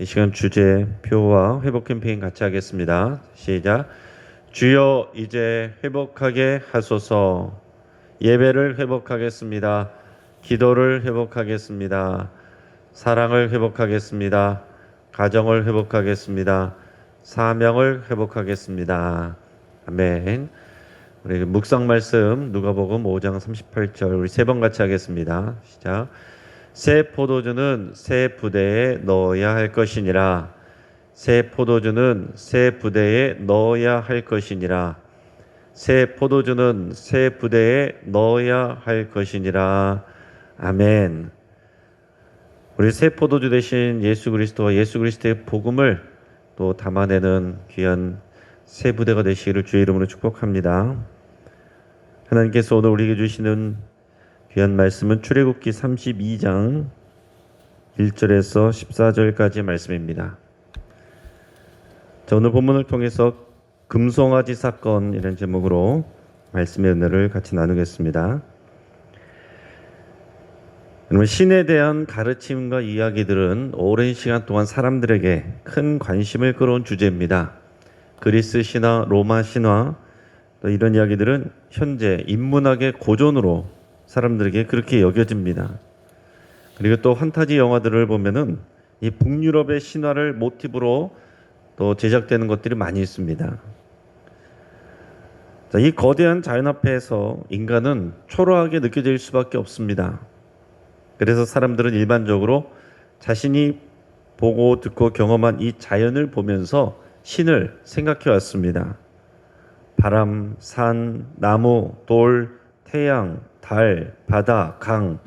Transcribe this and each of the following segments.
이 시간 주제 표와 회복 캠페인 같이 하겠습니다. 시작. 주여 이제 회복하게 하소서. 예배를 회복하겠습니다. 기도를 회복하겠습니다. 사랑을 회복하겠습니다. 가정을 회복하겠습니다. 사명을 회복하겠습니다. 아멘. 우리 묵상 말씀 누가복음 5장 38절 우리 세 번 같이 하겠습니다. 시작. 새 포도주는 새 부대에 넣어야 할 것이니라. 새 포도주는 새 부대에 넣어야 할 것이니라. 새 포도주는 새 부대에 넣어야 할 것이니라. 아멘. 우리 새 포도주 대신 예수 그리스도와 예수 그리스도의 복음을 또 담아내는 귀한 새 부대가 되시기를 주의 이름으로 축복합니다. 하나님께서 오늘 우리에게 주시는 귀한 말씀은 출애굽기 32장 1절에서 14절까지의 말씀입니다. 자, 오늘 본문을 통해서 금송아지 사건이라는 제목으로 말씀의 은혜를 같이 나누겠습니다. 여러분, 신에 대한 가르침과 이야기들은 오랜 시간 동안 사람들에게 큰 관심을 끌어온 주제입니다. 그리스 신화, 로마 신화, 또 이런 이야기들은 현재 인문학의 고전으로 사람들에게 그렇게 여겨집니다. 그리고 또 판타지 영화들을 보면은 이 북유럽의 신화를 모티브로 또 제작되는 것들이 많이 있습니다. 자, 이 거대한 자연 앞에서 인간은 초라하게 느껴질 수밖에 없습니다. 그래서 사람들은 일반적으로 자신이 보고 듣고 경험한 이 자연을 보면서 신을 생각해 왔습니다. 바람, 산, 나무, 돌, 태양, 달, 바다, 강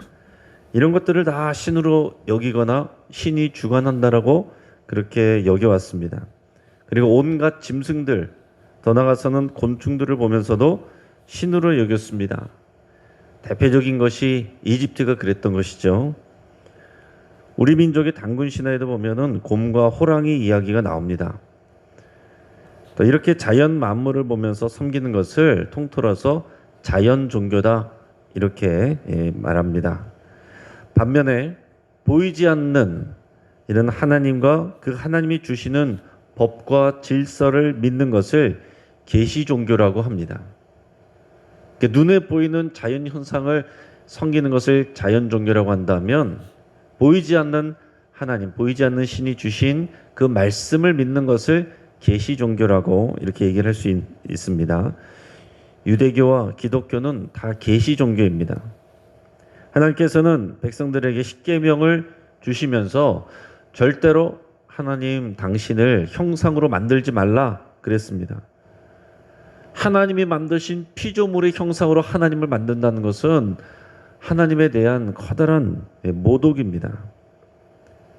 이런 것들을 다 신으로 여기거나 신이 주관한다라고 그렇게 여겨왔습니다. 그리고 온갖 짐승들, 더 나아가서는 곤충들을 보면서도 신으로 여겼습니다. 대표적인 것이 이집트가 그랬던 것이죠. 우리 민족의 단군 신화에도 보면은 곰과 호랑이 이야기가 나옵니다. 또 이렇게 자연 만물을 보면서 섬기는 것을 통틀어서 자연 종교다 이렇게 말합니다. 반면에 보이지 않는 이런 하나님과 그 하나님이 주시는 법과 질서를 믿는 것을 계시 종교라고 합니다. 눈에 보이는 자연 현상을 섬기는 것을 자연 종교라고 한다면 보이지 않는 하나님, 보이지 않는 신이 주신 그 말씀을 믿는 것을 계시 종교라고 이렇게 얘기를 할 수 있습니다. 유대교와 기독교는 다 계시 종교입니다. 하나님께서는 백성들에게 십계명을 주시면서 절대로 하나님 당신을 형상으로 만들지 말라 그랬습니다. 하나님이 만드신 피조물의 형상으로 하나님을 만든다는 것은 하나님에 대한 커다란 모독입니다.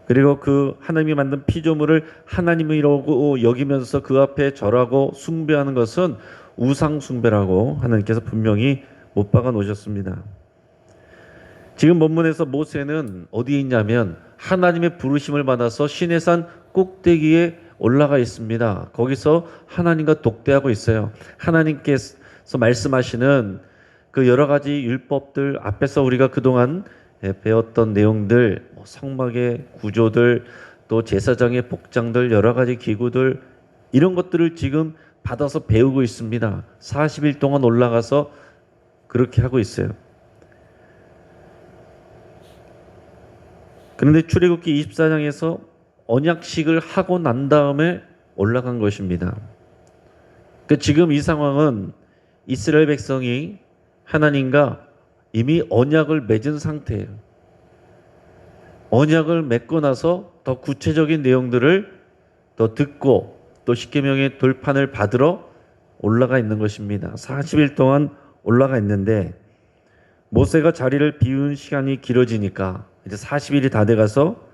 그리고 그 하나님이 만든 피조물을 하나님이라고 여기면서 그 앞에 절하고 숭배하는 것은 우상 숭배라고 하나님께서 분명히 못 박아 놓으셨습니다. 지금 본문에서 모세는 어디에 있냐면 하나님의 부르심을 받아서 시내산 꼭대기에 올라가 있습니다. 거기서 하나님과 독대하고 있어요. 하나님께서 말씀하시는 그 여러 가지 율법들 앞에서 우리가 그동안 배웠던 내용들, 성막의 구조들, 또 제사장의 복장들, 여러 가지 기구들 이런 것들을 지금 받아서 배우고 있습니다. 40일 동안 올라가서 그렇게 하고 있어요. 그런데 출애굽기 24장에서 언약식을 하고 난 다음에 올라간 것입니다. 지금 이 상황은 이스라엘 백성이 하나님과 이미 언약을 맺은 상태예요. 언약을 맺고 나서 더 구체적인 내용들을 더 듣고 또 십계명의 돌판을 받으러 올라가 있는 것입니다. 40일 동안 올라가 있는데 모세가 자리를 비운 시간이 길어지니까 이제 40일이 다 돼가서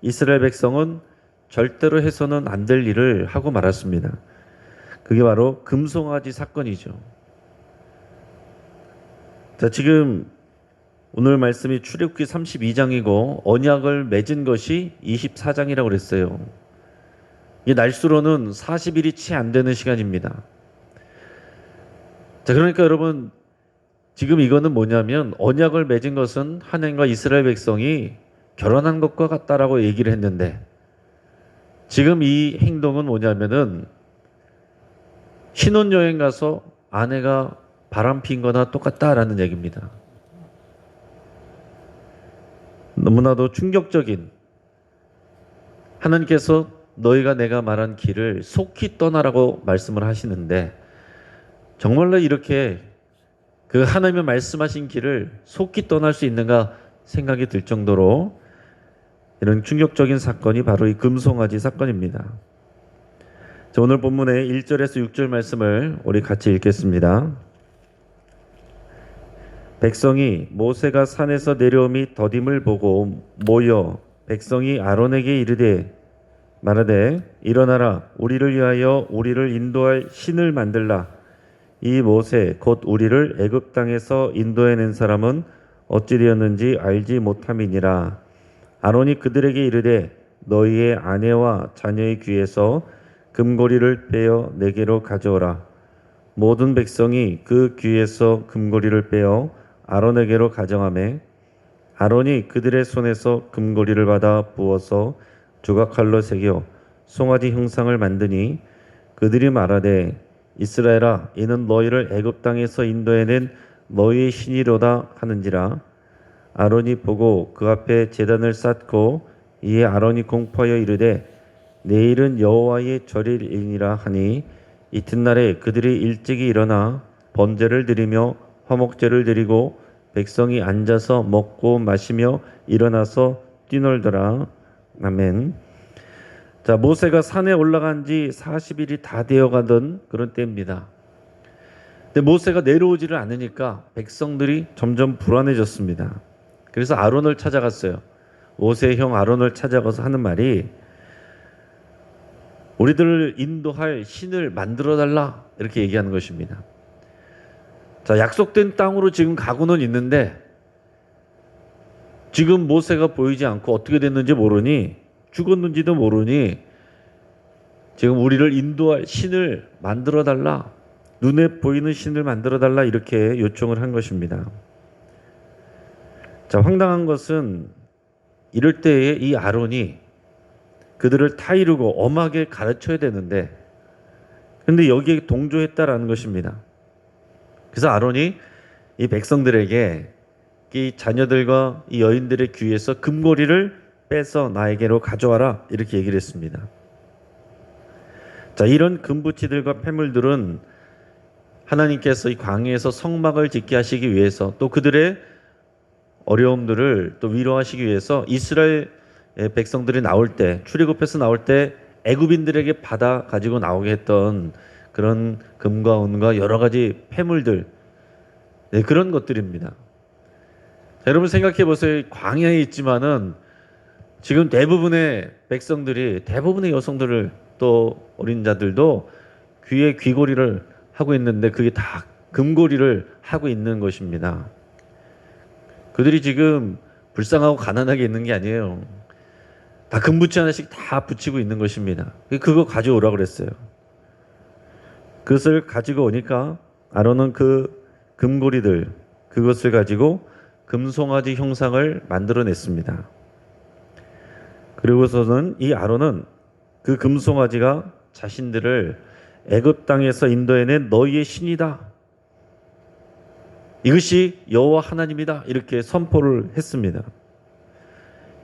이스라엘 백성은 절대로 해서는 안 될 일을 하고 말았습니다. 그게 바로 금송아지 사건이죠. 자, 지금 오늘 말씀이 출애굽기 32장이고 언약을 맺은 것이 24장이라고 그랬어요. 이 날수로는 40일이 채 안 되는 시간입니다. 자, 그러니까 여러분 지금 이거는 뭐냐면 언약을 맺은 것은 하나님과 이스라엘 백성이 결혼한 것과 같다라고 얘기를 했는데 지금 이 행동은 뭐냐면은 신혼여행 가서 아내가 바람 핀 거나 똑같다라는 얘기입니다. 너무나도 충격적인, 하나님께서 너희가 내가 말한 길을 속히 떠나라고 말씀을 하시는데 정말로 이렇게 그 하나님의 말씀하신 길을 속히 떠날 수 있는가 생각이 들 정도로 이런 충격적인 사건이 바로 이 금송아지 사건입니다. 자, 오늘 본문의 1절에서 6절 말씀을 우리 같이 읽겠습니다. 백성이 모세가 산에서 내려옴이 더딤을 보고 모여 백성이 아론에게 이르되 말하되 일어나라 우리를 위하여 우리를 인도할 신을 만들라. 이 모세 곧 우리를 애굽 땅에서 인도해낸 사람은 어찌 되었는지 알지 못함이니라. 아론이 그들에게 이르되 너희의 아내와 자녀의 귀에서 금고리를 빼어 내게로 가져오라. 모든 백성이 그 귀에서 금고리를 빼어 아론에게로 가져가매 아론이 그들의 손에서 금고리를 받아 부어서 조각칼로 새겨 송아지 형상을 만드니 그들이 말하되 이스라엘아 이는 너희를 애굽 땅에서 인도해낸 너희의 신이로다 하는지라. 아론이 보고 그 앞에 제단을 쌓고 이에 아론이 공포하여 이르되 내일은 여호와의 절일이니라 하니 이튿날에 그들이 일찍이 일어나 번제를 드리며 화목제를 드리고 백성이 앉아서 먹고 마시며 일어나서 뛰놀더라. 아멘. 자, 모세가 산에 올라간 지 40일이 다 되어가던 그런 때입니다. 근데 모세가 내려오지를 않으니까 백성들이 점점 불안해졌습니다. 그래서 아론을 찾아갔어요. 모세의 형 아론을 찾아가서 하는 말이 우리들을 인도할 신을 만들어 달라 이렇게 얘기하는 것입니다. 자, 약속된 땅으로 지금 가고는 있는데 지금 모세가 보이지 않고 어떻게 됐는지 모르니 죽었는지도 모르니 지금 우리를 인도할 신을 만들어 달라, 눈에 보이는 신을 만들어 달라 이렇게 요청을 한 것입니다. 자, 황당한 것은 이럴 때에 이 아론이 그들을 타이르고 엄하게 가르쳐야 되는데 근데 여기에 동조했다라는 것입니다. 그래서 아론이 이 백성들에게 이 자녀들과 이 여인들의 귀에서 금고리를 빼서 나에게로 가져와라 이렇게 얘기를 했습니다. 자, 이런 금부치들과 폐물들은 하나님께서 이 광야에서 성막을 짓게 하시기 위해서 또 그들의 어려움들을 또 위로하시기 위해서 이스라엘 백성들이 나올 때 출애굽해서 나올 때 애굽인들에게 받아 가지고 나오게 했던 그런 금과 은과 여러 가지 폐물들, 네, 그런 것들입니다. 자, 여러분 생각해 보세요. 광야에 있지만은 지금 대부분의 백성들이 대부분의 여성들을 또 어린 자들도 귀에 귀고리를 하고 있는데 그게 다 금고리를 하고 있는 것입니다. 그들이 지금 불쌍하고 가난하게 있는 게 아니에요. 다 금부치 하나씩 다 붙이고 있는 것입니다. 그거 가져오라고 그랬어요. 그것을 가지고 오니까 아론은 그 금고리들 그것을 가지고 금송아지 형상을 만들어냈습니다. 그리고서는 이 아론은 그 금송아지가 자신들을 애굽 땅에서 인도해낸 너희의 신이다. 이것이 여호와 하나님이다. 이렇게 선포를 했습니다.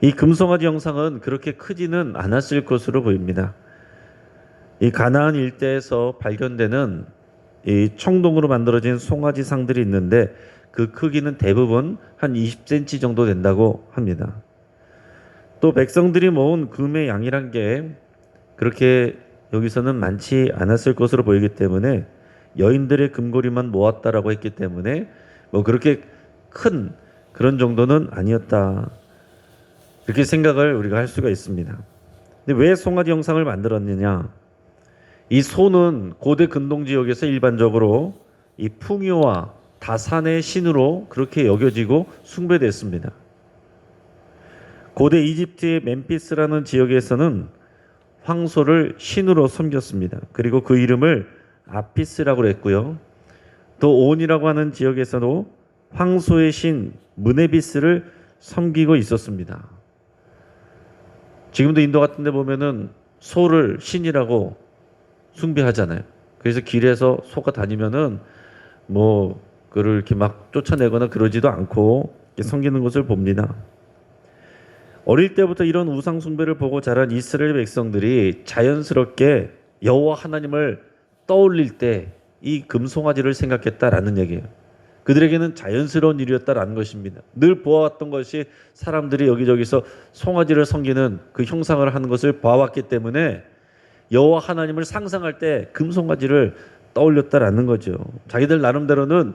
이 금송아지 형상은 그렇게 크지는 않았을 것으로 보입니다. 이 가나안 일대에서 발견되는 이 청동으로 만들어진 송아지 상들이 있는데 그 크기는 대부분 한 20cm 정도 된다고 합니다. 또 백성들이 모은 금의 양이란 게 그렇게 여기서는 많지 않았을 것으로 보이기 때문에 여인들의 금고리만 모았다라고 했기 때문에 뭐 그렇게 큰 그런 정도는 아니었다. 이렇게 생각을 우리가 할 수가 있습니다. 근데 왜 송아지 형상을 만들었느냐? 이 소는 고대 근동 지역에서 일반적으로 이 풍요와 다산의 신으로 그렇게 여겨지고 숭배됐습니다. 고대 이집트의 멤피스라는 지역에서는 황소를 신으로 섬겼습니다. 그리고 그 이름을 아피스라고 했고요. 또 온이라고 하는 지역에서도 황소의 신 무네비스를 섬기고 있었습니다. 지금도 인도 같은 데 보면은 소를 신이라고 숭배하잖아요. 그래서 길에서 소가 다니면은 뭐 그를 이렇게 막 쫓아내거나 그러지도 않고 이렇게 섬기는 것을 봅니다. 어릴 때부터 이런 우상 숭배를 보고 자란 이스라엘 백성들이 자연스럽게 여호와 하나님을 떠올릴 때 이 금송아지를 생각했다라는 얘기예요. 그들에게는 자연스러운 일이었다라는 것입니다. 늘 보아왔던 것이 사람들이 여기저기서 송아지를 섬기는 그 형상을 하는 것을 봐왔기 때문에 여호와 하나님을 상상할 때 금송아지를 떠올렸다라는 거죠. 자기들 나름대로는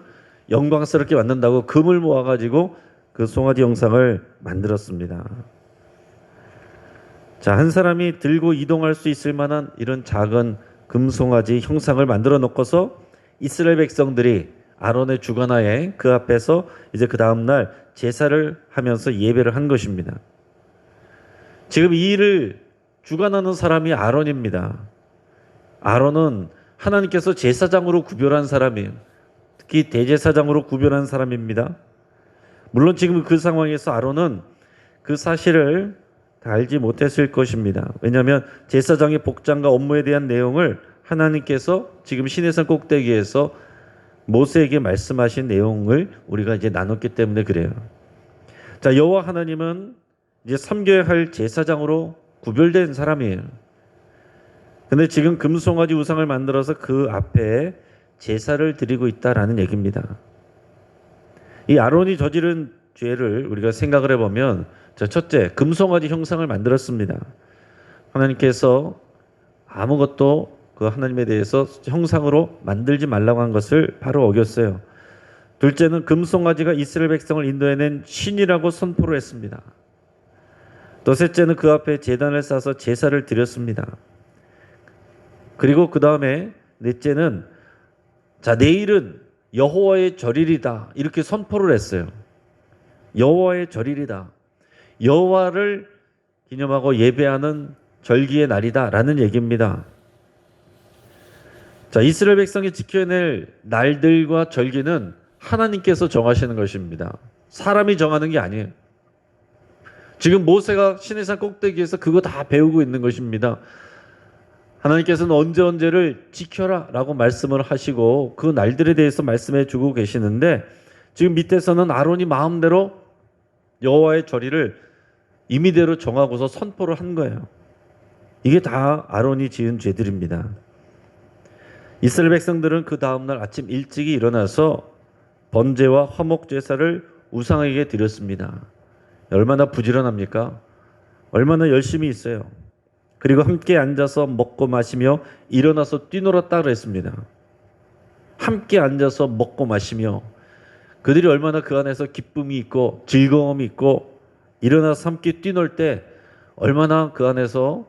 영광스럽게 만든다고 금을 모아가지고 그 송아지 형상을 만들었습니다. 자, 한 사람이 들고 이동할 수 있을 만한 이런 작은 금송아지 형상을 만들어 놓고서 이스라엘 백성들이 아론의 주관하에 그 앞에서 이제 그 다음날 제사를 하면서 예배를 한 것입니다. 지금 이 일을 주관하는 사람이 아론입니다. 아론은 하나님께서 제사장으로 구별한 사람이에요. 특히 대제사장으로 구별한 사람입니다. 물론 지금 그 상황에서 아론은 그 사실을 다 알지 못했을 것입니다. 왜냐하면 제사장의 복장과 업무에 대한 내용을 하나님께서 지금 시내산 꼭대기에서 모세에게 말씀하신 내용을 우리가 이제 나눴기 때문에 그래요. 자, 여호와 하나님은 이제 섬겨야 할 제사장으로 구별된 사람이에요. 근데 지금 금송아지 우상을 만들어서 그 앞에 제사를 드리고 있다라는 얘기입니다. 이 아론이 저지른 죄를 우리가 생각을 해보면, 자, 첫째, 금송아지 형상을 만들었습니다. 하나님께서 아무것도 그 하나님에 대해서 형상으로 만들지 말라고 한 것을 바로 어겼어요. 둘째는 금송아지가 이스라엘 백성을 인도해낸 신이라고 선포를 했습니다. 또 셋째는 그 앞에 제단을 쌓아서 제사를 드렸습니다. 그리고 그 다음에 넷째는, 자, 내일은 여호와의 절일이다, 이렇게 선포를 했어요. 여호와의 절일이다, 여호와를 기념하고 예배하는 절기의 날이다라는 얘기입니다. 자, 이스라엘 백성이 지켜낼 날들과 절기는 하나님께서 정하시는 것입니다. 사람이 정하는 게 아니에요. 지금 모세가 시내산 꼭대기에서 그거 다 배우고 있는 것입니다. 하나님께서는 언제를 지켜라 라고 말씀을 하시고 그 날들에 대해서 말씀해 주고 계시는데, 지금 밑에서는 아론이 마음대로 여호와의 절일을 임의대로 정하고서 선포를 한 거예요. 이게 다 아론이 지은 죄들입니다. 이스라엘 백성들은 그 다음날 아침 일찍이 일어나서 번제와 화목 제사를 우상에게 드렸습니다. 얼마나 부지런합니까? 얼마나 열심히 있어요. 그리고 함께 앉아서 먹고 마시며 일어나서 뛰놀았다 그랬습니다. 함께 앉아서 먹고 마시며, 그들이 얼마나 그 안에서 기쁨이 있고 즐거움이 있고 일어나서 함께 뛰놀 때 얼마나 그 안에서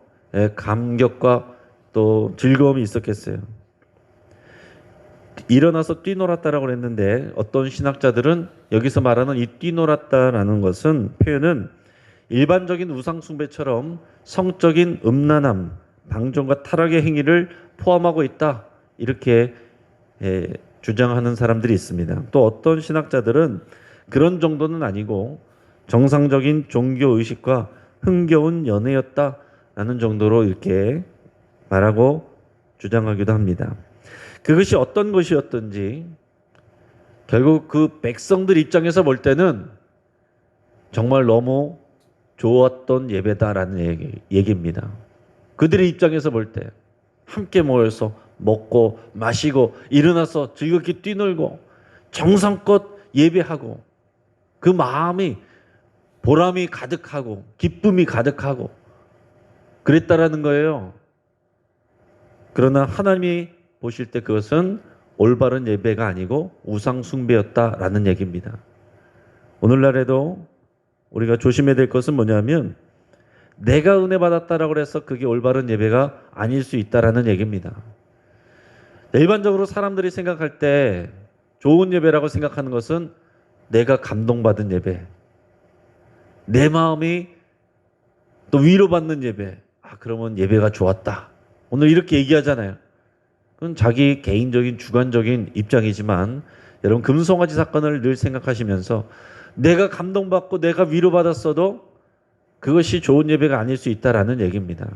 감격과 또 즐거움이 있었겠어요. 일어나서 뛰놀았다라고 했는데, 어떤 신학자들은 여기서 말하는 이 뛰놀았다라는 것은, 표현은 일반적인 우상 숭배처럼 성적인 음란함, 방종과 타락의 행위를 포함하고 있다, 이렇게 주장하는 사람들이 있습니다. 또 어떤 신학자들은 그런 정도는 아니고 정상적인 종교 의식과 흥겨운 연애였다라는 정도로 이렇게 말하고 주장하기도 합니다. 그것이 어떤 것이었던지 결국 그 백성들 입장에서 볼 때는 정말 너무 좋았던 예배다라는 얘기입니다. 그들의 입장에서 볼 때 함께 모여서 먹고 마시고 일어나서 즐겁게 뛰놀고 정성껏 예배하고 그 마음이 보람이 가득하고 기쁨이 가득하고 그랬다라는 거예요. 그러나 하나님이 보실 때 그것은 올바른 예배가 아니고 우상 숭배였다라는 얘기입니다. 오늘날에도 우리가 조심해야 될 것은 뭐냐면, 내가 은혜 받았다라고 해서 그게 올바른 예배가 아닐 수 있다라는 얘기입니다. 일반적으로 사람들이 생각할 때 좋은 예배라고 생각하는 것은 내가 감동받은 예배, 내 마음이 또 위로받는 예배. 그러면 예배가 좋았다, 오늘 이렇게 얘기하잖아요. 그건 자기 개인적인 주관적인 입장이지만, 여러분 금송아지 사건을 늘 생각하시면서 내가 감동받고 내가 위로받았어도 그것이 좋은 예배가 아닐 수 있다라는 얘기입니다.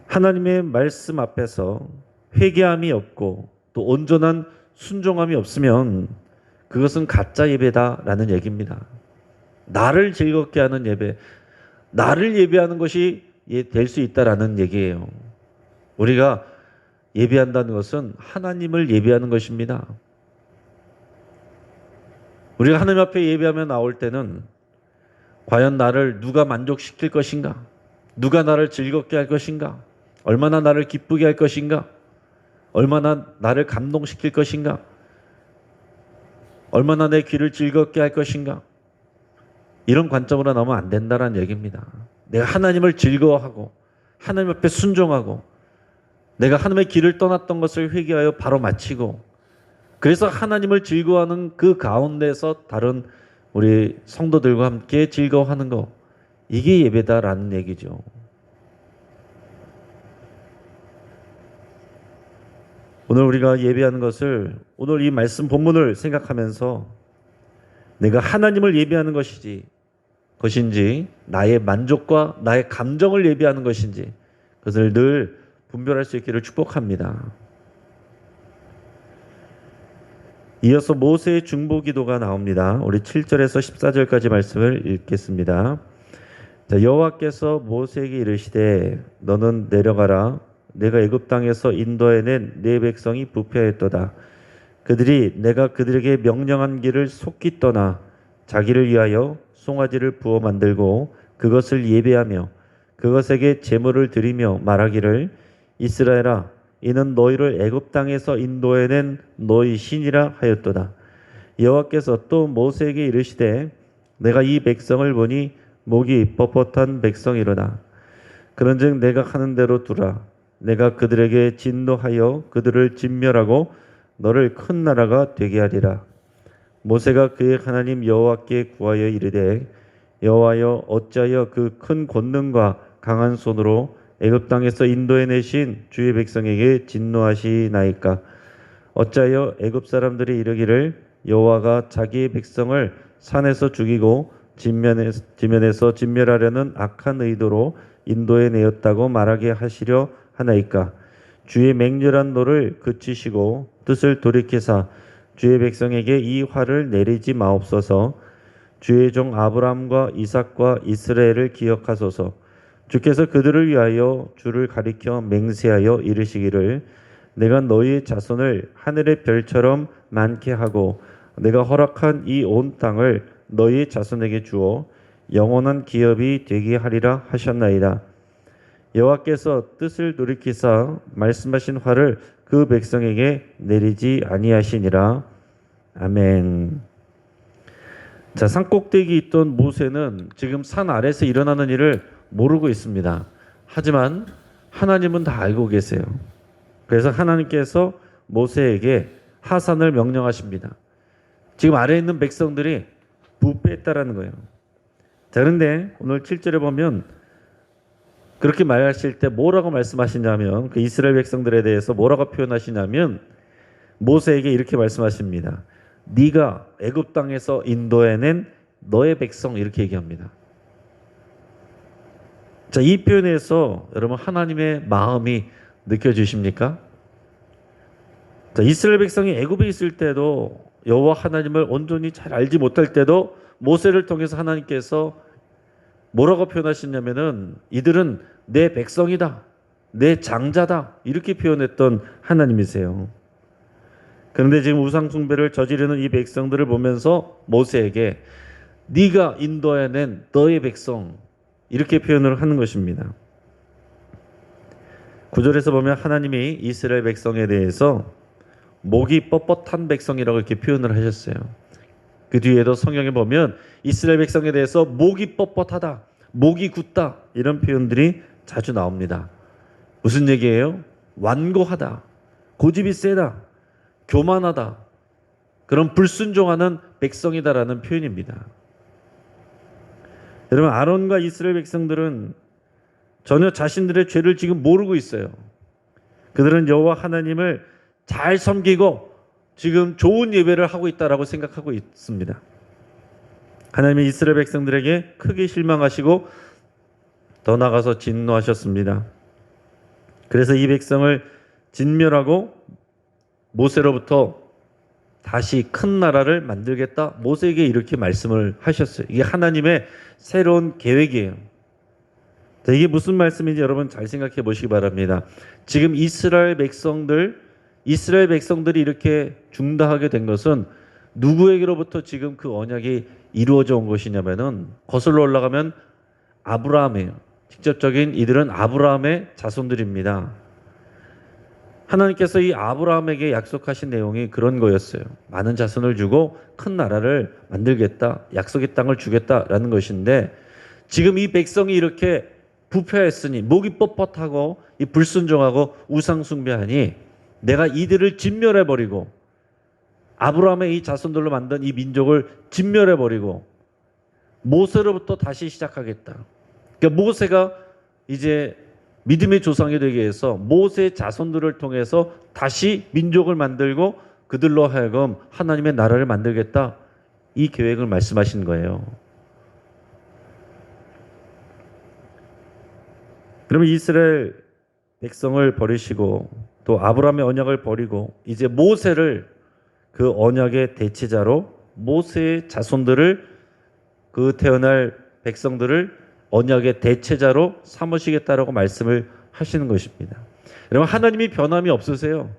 하나님의 말씀 앞에서 회개함이 없고 또 온전한 순종함이 없으면 그것은 가짜 예배다라는 얘기입니다. 나를 즐겁게 하는 예배, 나를 예배하는 것이 될 수 있다라는 얘기예요. 우리가 예배한다는 것은 하나님을 예배하는 것입니다. 우리가 하나님 앞에 예배하며 나올 때는 과연 나를 누가 만족시킬 것인가? 누가 나를 즐겁게 할 것인가? 얼마나 나를 기쁘게 할 것인가? 얼마나 나를 감동시킬 것인가? 얼마나 내 귀를 즐겁게 할 것인가? 이런 관점으로 나오면 안 된다는 얘기입니다. 내가 하나님을 즐거워하고 하나님 앞에 순종하고 내가 하나님의 길을 떠났던 것을 회개하여 바로 마치고 그래서 하나님을 즐거워하는 그 가운데서 다른 우리 성도들과 함께 즐거워하는 것, 이게 예배다라는 얘기죠. 오늘 우리가 예배하는 것을 오늘 이 말씀 본문을 생각하면서 내가 하나님을 예배하는 것인지 나의 만족과 나의 감정을 예배하는 것인지 그것을 늘 분별할 수 있기를 축복합니다. 이어서 모세의 중보기도가 나옵니다. 우리 7절에서 14절까지 말씀을 읽겠습니다. 자, 여호와께서 모세에게 이르시되 너는 내려가라. 내가 애굽 땅에서 인도해낸 내 백성이 부패하였도다. 그들이 내가 그들에게 명령한 길을 속히 떠나 자기를 위하여 송아지를 부어 만들고 그것을 예배하며 그것에게 제물을 드리며 말하기를 이스라엘아 이는 너희를 애굽 땅에서 인도해낸 너희 신이라 하였도다. 여호와께서 또 모세에게 이르시되 내가 이 백성을 보니 목이 뻣뻣한 백성이로다. 그런즉 내가 하는 대로 두라. 내가 그들에게 진노하여 그들을 진멸하고 너를 큰 나라가 되게 하리라. 모세가 그의 하나님 여호와께 구하여 이르되 여호와여 어찌하여 그 큰 권능과 강한 손으로 애굽 땅에서 인도해 내신 주의 백성에게 진노하시나이까. 어찌하여 애굽 사람들이 이르기를 여호와가 자기의 백성을 산에서 죽이고 지면에서 진멸하려는 악한 의도로 인도해 내었다고 말하게 하시려 하나이까. 주의 맹렬한 노를 그치시고 뜻을 돌이키사 주의 백성에게 이 화를 내리지 마옵소서. 주의 종 아브라함과 이삭과 이스라엘을 기억하소서. 주께서 그들을 위하여 주를 가리켜 맹세하여 이르시기를 내가 너희의 자손을 하늘의 별처럼 많게 하고 내가 허락한 이 온 땅을 너희의 자손에게 주어 영원한 기업이 되게 하리라 하셨나이다. 여호와께서 뜻을 돌이키사 말씀하신 화를 그 백성에게 내리지 아니하시니라. 아멘. 자, 산꼭대기 있던 모세는 지금 산 아래에서 일어나는 일을 모르고 있습니다. 하지만 하나님은 다 알고 계세요. 그래서 하나님께서 모세에게 하산을 명령하십니다. 지금 아래에 있는 백성들이 부패했다라는 거예요. 자, 그런데 오늘 7절에 보면 그렇게 말하실 때 뭐라고 말씀하시냐면 그 이스라엘 백성들에 대해서 뭐라고 표현하시냐면 모세에게 이렇게 말씀하십니다. 네가 애굽 땅에서 인도해낸 너의 백성, 이렇게 얘기합니다. 자, 이 표현에서 여러분 하나님의 마음이 느껴지십니까? 자, 이스라엘 백성이 애굽에 있을 때도 여호와 하나님을 온전히 잘 알지 못할 때도 모세를 통해서 하나님께서 뭐라고 표현하시냐면은 이들은 내 백성이다, 내 장자다, 이렇게 표현했던 하나님이세요. 그런데 지금 우상 숭배를 저지르는 이 백성들을 보면서 모세에게 네가 인도해낸 너의 백성, 이렇게 표현을 하는 것입니다. 9절에서 보면 하나님이 이스라엘 백성에 대해서 목이 뻣뻣한 백성이라고 이렇게 표현을 하셨어요. 그 뒤에도 성경에 보면 이스라엘 백성에 대해서 목이 뻣뻣하다, 목이 굳다, 이런 표현들이 자주 나옵니다. 무슨 얘기예요? 완고하다, 고집이 세다, 교만하다, 그런 불순종하는 백성이다라는 표현입니다. 여러분, 아론과 이스라엘 백성들은 전혀 자신들의 죄를 지금 모르고 있어요. 그들은 여호와 하나님을 잘 섬기고 지금 좋은 예배를 하고 있다라고 생각하고 있습니다. 하나님이 이스라엘 백성들에게 크게 실망하시고 더 나아가서 진노하셨습니다. 그래서 이 백성을 진멸하고 모세로부터 다시 큰 나라를 만들겠다. 모세에게 이렇게 말씀을 하셨어요. 이게 하나님의 새로운 계획이에요. 자, 이게 무슨 말씀인지 여러분 잘 생각해 보시기 바랍니다. 지금 이스라엘 백성들이 이렇게 중다하게 된 것은 누구에게로부터 지금 그 언약이 이루어져 온 것이냐면은 거슬러 올라가면 아브라함이에요. 직접적인 이들은 아브라함의 자손들입니다. 하나님께서 이 아브라함에게 약속하신 내용이 그런 거였어요. 많은 자손을 주고 큰 나라를 만들겠다. 약속의 땅을 주겠다라는 것인데 지금 이 백성이 이렇게 부패했으니 목이 뻣뻣하고 이 불순종하고 우상 숭배하니 내가 이들을 진멸해버리고 아브라함의 이 자손들로 만든 이 민족을 진멸해버리고 모세로부터 다시 시작하겠다. 그러니까 모세가 이제 믿음의 조상이 되기 위해서 모세의 자손들을 통해서 다시 민족을 만들고 그들로 하여금 하나님의 나라를 만들겠다. 이 계획을 말씀하신 거예요. 그러면 이스라엘 백성을 버리시고 또 아브라함의 언약을 버리고 이제 모세를 그 언약의 대체자로 모세의 자손들을 그 태어날 백성들을 언약의 대체자로 삼으시겠다라고 말씀을 하시는 것입니다. 여러분 하나님이 변함이 없으세요.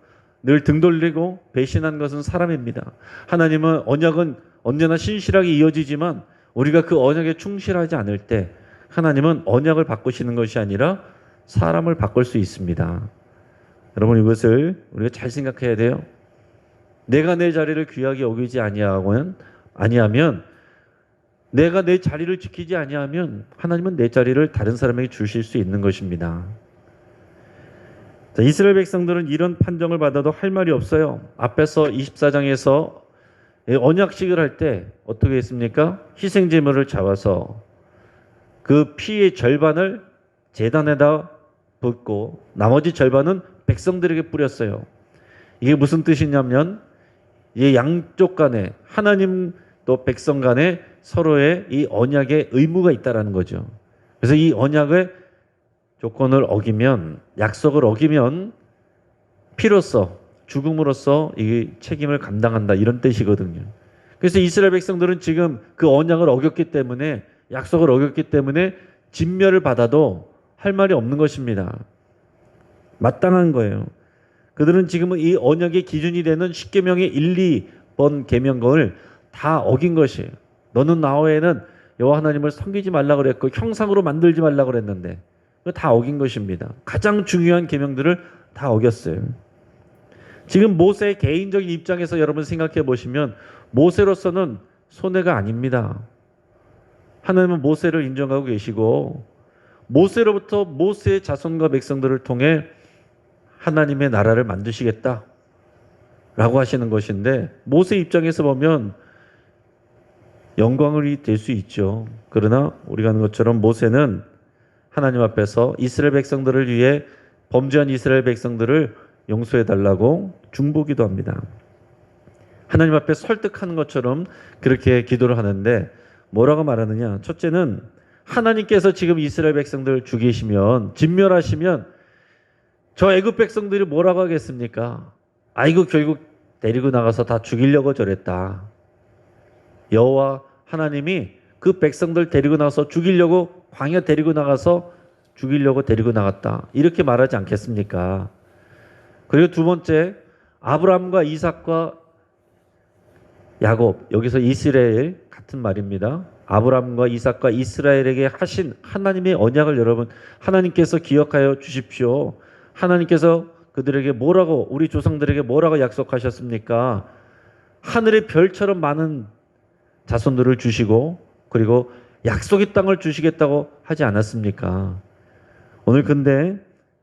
늘 등 돌리고 배신한 것은 사람입니다. 하나님은 언약은 언제나 신실하게 이어지지만 우리가 그 언약에 충실하지 않을 때 하나님은 언약을 바꾸시는 것이 아니라 사람을 바꿀 수 있습니다. 여러분 이것을 우리가 잘 생각해야 돼요. 내가 내 자리를 귀하게 여기지 아니하면 내가 내 자리를 지키지 아니하면 하나님은 내 자리를 다른 사람에게 주실 수 있는 것입니다. 자, 이스라엘 백성들은 이런 판정을 받아도 할 말이 없어요. 앞에서 24장에서 언약식을 할 때 어떻게 했습니까? 희생제물을 잡아서 그 피의 절반을 제단에다 붓고 나머지 절반은 백성들에게 뿌렸어요. 이게 무슨 뜻이냐면 이 양쪽 간에 하나님 또 백성 간에 서로의 이 언약의 의무가 있다라는 거죠. 그래서 이 언약의 조건을 어기면 약속을 어기면 피로써 죽음으로써 이 책임을 감당한다 이런 뜻이거든요. 그래서 이스라엘 백성들은 지금 그 언약을 어겼기 때문에 약속을 어겼기 때문에 진멸을 받아도 할 말이 없는 것입니다. 마땅한 거예요. 그들은 지금은 이 언약의 기준이 되는 십계명의 1, 2번 계명을 다 어긴 것이에요. 너는 나 외에는 여호와 하나님을 섬기지 말라 그랬고 형상으로 만들지 말라 그랬는데 그거 다 어긴 것입니다. 가장 중요한 계명들을 다 어겼어요. 지금 모세의 개인적인 입장에서 여러분 생각해 보시면 모세로서는 손해가 아닙니다. 하나님은 모세를 인정하고 계시고 모세로부터 모세의 자손과 백성들을 통해 하나님의 나라를 만드시겠다 라고 하시는 것인데 모세 입장에서 보면 영광이 될 수 있죠. 그러나 우리가 아는 것처럼 모세는 하나님 앞에서 이스라엘 백성들을 위해 범죄한 이스라엘 백성들을 용서해 달라고 중보기도 합니다. 하나님 앞에 설득하는 것처럼 그렇게 기도를 하는데 뭐라고 말하느냐? 첫째는 하나님께서 지금 이스라엘 백성들을 죽이시면 진멸하시면 저 애굽 백성들이 뭐라고 하겠습니까? 아이고 결국 데리고 나가서 다 죽이려고 저랬다. 여호와 하나님이 그 백성들 데리고 나가서 죽이려고 광야 데리고 나가서 죽이려고 데리고 나갔다. 이렇게 말하지 않겠습니까? 그리고 두 번째 아브라함과 이삭과 야곱 여기서 이스라엘 같은 말입니다. 아브라함과 이삭과 이스라엘에게 하신 하나님의 언약을 여러분 하나님께서 기억하여 주십시오. 하나님께서 그들에게 뭐라고 우리 조상들에게 뭐라고 약속하셨습니까? 하늘의 별처럼 많은 자손들을 주시고 그리고 약속의 땅을 주시겠다고 하지 않았습니까? 오늘 근데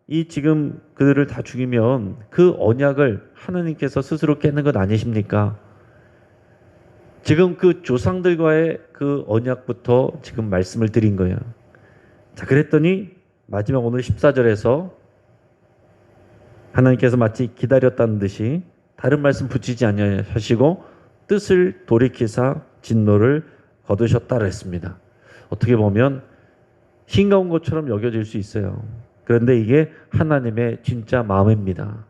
이 지금 그들을 다 죽이면 그 언약을 하나님께서 스스로 깨는 것 아니십니까? 지금 그 조상들과의 그 언약부터 지금 말씀을 드린 거예요. 자, 그랬더니 마지막 오늘 14절에서 하나님께서 마치 기다렸다는 듯이 다른 말씀 붙이지 아니하시고 뜻을 돌이키사 진노를 거두셨다 그랬습니다. 어떻게 보면 싱거운 것처럼 여겨질 수 있어요. 그런데 이게 하나님의 진짜 마음입니다.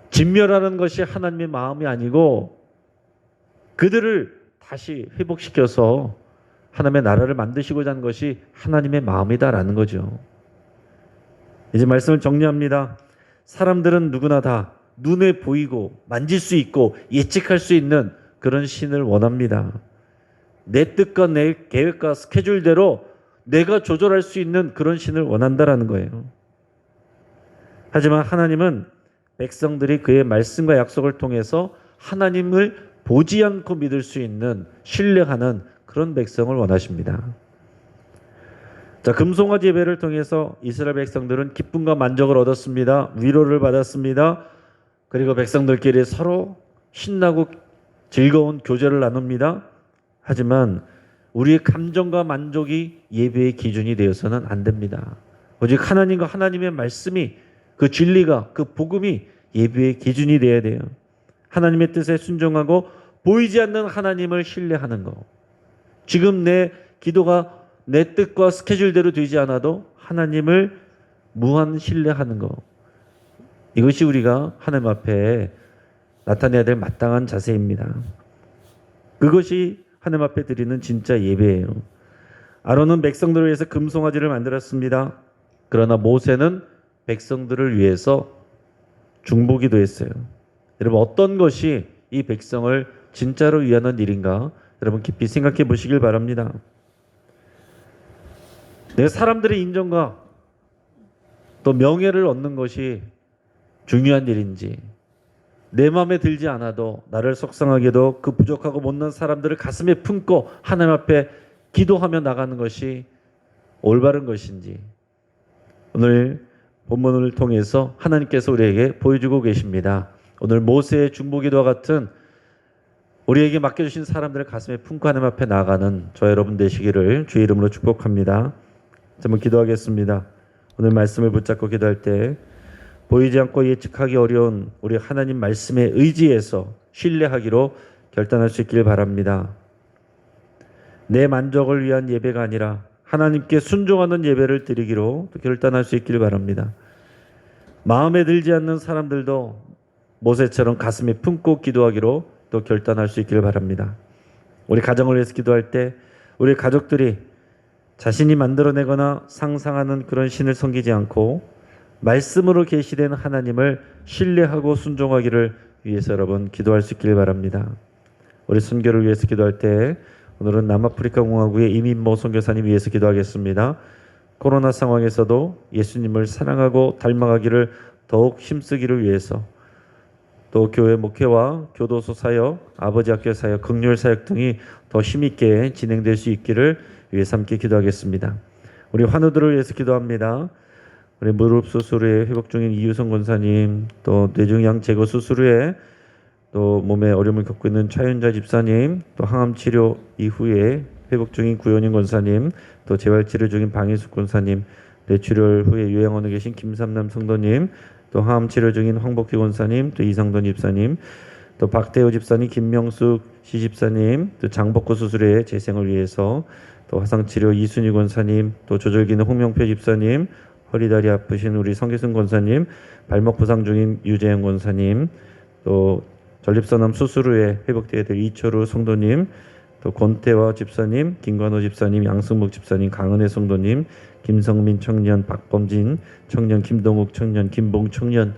진멸하는 것이 하나님의 마음이 아니고 그들을 다시 회복시켜서 하나님의 나라를 만드시고자 하는 것이 하나님의 마음이다라는 거죠. 이제 말씀을 정리합니다. 사람들은 누구나 다 눈에 보이고 만질 수 있고 예측할 수 있는 그런 신을 원합니다. 내 뜻과 내 계획과 스케줄대로 내가 조절할 수 있는 그런 신을 원한다라는 거예요. 하지만 하나님은 백성들이 그의 말씀과 약속을 통해서 하나님을 보지 않고 믿을 수 있는 신뢰하는 그런 백성을 원하십니다. 자, 금송아지 예배를 통해서 이스라엘 백성들은 기쁨과 만족을 얻었습니다. 위로를 받았습니다. 그리고 백성들끼리 서로 신나고 즐거운 교제를 나눕니다. 하지만 우리의 감정과 만족이 예배의 기준이 되어서는 안 됩니다. 오직 하나님과 하나님의 말씀이, 그 진리가, 그 복음이 예배의 기준이 되어야 돼요. 하나님의 뜻에 순종하고 보이지 않는 하나님을 신뢰하는 거. 지금 내 기도가 내 뜻과 스케줄대로 되지 않아도 하나님을 무한 신뢰하는 거. 이것이 우리가 하나님 앞에 나타내야 될 마땅한 자세입니다. 그것이 하나님 앞에 드리는 진짜 예배예요. 아론은 백성들을 위해서 금송아지를 만들었습니다. 그러나 모세는 백성들을 위해서 중보기도 했어요. 여러분, 어떤 것이 이 백성을 진짜로 위하는 일인가? 여러분 깊이 생각해 보시길 바랍니다. 내 사람들의 인정과 또 명예를 얻는 것이 중요한 일인지, 내 마음에 들지 않아도 나를 속상하게도 그 부족하고 못난 사람들을 가슴에 품고 하나님 앞에 기도하며 나가는 것이 올바른 것인지, 오늘 본문을 통해서 하나님께서 우리에게 보여주고 계십니다. 오늘 모세의 중보기도와 같은 우리에게 맡겨주신 사람들을 가슴에 품고 하나님 앞에 나가는 저 여러분 되시기를 주의 이름으로 축복합니다. 한번 기도하겠습니다. 오늘 말씀을 붙잡고 기도할 때 보이지 않고 예측하기 어려운 우리 하나님 말씀에 의지해서 신뢰하기로 결단할 수 있길 바랍니다. 내 만족을 위한 예배가 아니라 하나님께 순종하는 예배를 드리기로 결단할 수 있길 바랍니다. 마음에 들지 않는 사람들도 모세처럼 가슴에 품고 기도하기로 또 결단할 수 있길 바랍니다. 우리 가정을 위해서 기도할 때 우리 가족들이 자신이 만들어내거나 상상하는 그런 신을 섬기지 않고 말씀으로 계시된 하나님을 신뢰하고 순종하기를 위해서 여러분 기도할 수 있길 바랍니다. 우리 선교를 위해서 기도할 때 오늘은 남아프리카 공화국의 이민모 선교사님 위해서 기도하겠습니다. 코로나 상황에서도 예수님을 사랑하고 닮아가기를 더욱 힘쓰기를 위해서, 또 교회 목회와 교도소 사역, 아버지 학교 사역, 긍휼 사역 등이 더 힘있게 진행될 수 있기를 위해서 함께 기도하겠습니다. 우리 환우들을 위해서 기도합니다. 우리 무릎 수술 후에 회복 중인 이유성 권사님, 또 뇌종양 제거 수술 후에 또 몸에 어려움을 겪고 있는 차윤자 집사님, 또 항암 치료 이후에 회복 중인 구현인 권사님, 또 재활 치료 중인 방희숙 권사님, 뇌출혈 후에 요양원에 계신 김삼남 성도님, 또 항암 치료 중인 황복희 권사님, 또 이상돈 집사님, 또 박태호 집사님, 김명숙 시집사님, 또 장복구 수술의 재생을 위해서, 또 화상치료 이순희 권사님, 또 조절기능 홍명표 집사님, 허리다리 아프신 우리 성계승 권사님, 발목 부상 중인 유재영 권사님, 또 전립선암 수술 후에 회복되어야 될 이철우 성도님, 또 권태화 집사님, 김관호 집사님, 양승목 집사님, 강은혜 성도님, 김성민 청년, 박범진 청년, 김동욱 청년, 김봉 청년,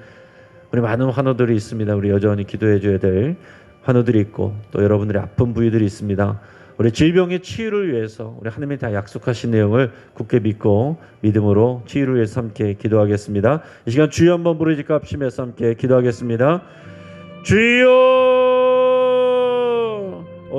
우리 많은 환우들이 있습니다. 우리 여전히 기도해 줘야 될 환우들이 있고, 또 여러분들의 아픈 부위들이 있습니다. 우리 질병의 치유를 위해서 우리 하나님이 다 약속하신 내용을 굳게 믿고 믿음으로 치유를 위해서 함께 기도하겠습니다. 이 시간 주여 한번 부르짖고 합심해서 함께 기도하겠습니다. 주여!